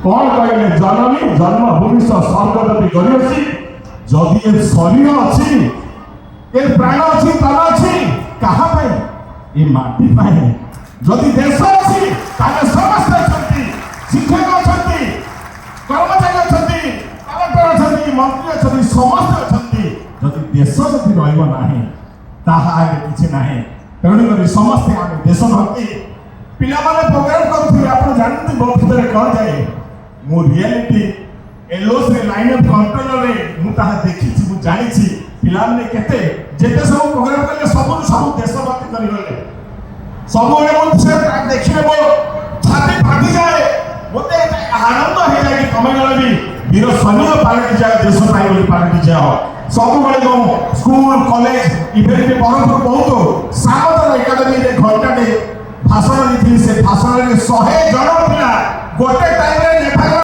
कौन कहले जननी जन्मभूमि स्वर्गदपि गरिअछि जदि ए शरीर अछि ए प्राण अछि तन अछि कहा पाए ए माटी पाए जदि देश अछि ताले समस्त अछंती शिक्षक अछंती कर्मचारी अछंती कलेक्टर अछंती मंत्री अछंती समस्त अछंती जदि देश जदि रहइबो नाही ताहा आगे किछि नाही तेणुकरी समस्त आगे देशभक्ति पिला माने प्रोग्राम करूथि आपण जानते बहुत भीतर कौन जाए मो रियलिटी एलोस रे लाइन ऑफ कंट्रोल रे मु ताहा देखि छि मु जानि छि पिला माने केते जेते सब प्रोग्राम करले सब देशभक्ति करि गले सब रे मु से देखिले मो छाती फाटी जाए मते आनंद हे जाए कि तमे गले भी वीर सैनिक पार्टी जाए देश पाई बोली पार्टी जाओ सब बड़े गो स्कूल कॉलेज इवेंट में परंतु बहुत सामतल एकेडमी रे घंटा दे भाषण दी से भाषण रे 100 जन पिला गोटे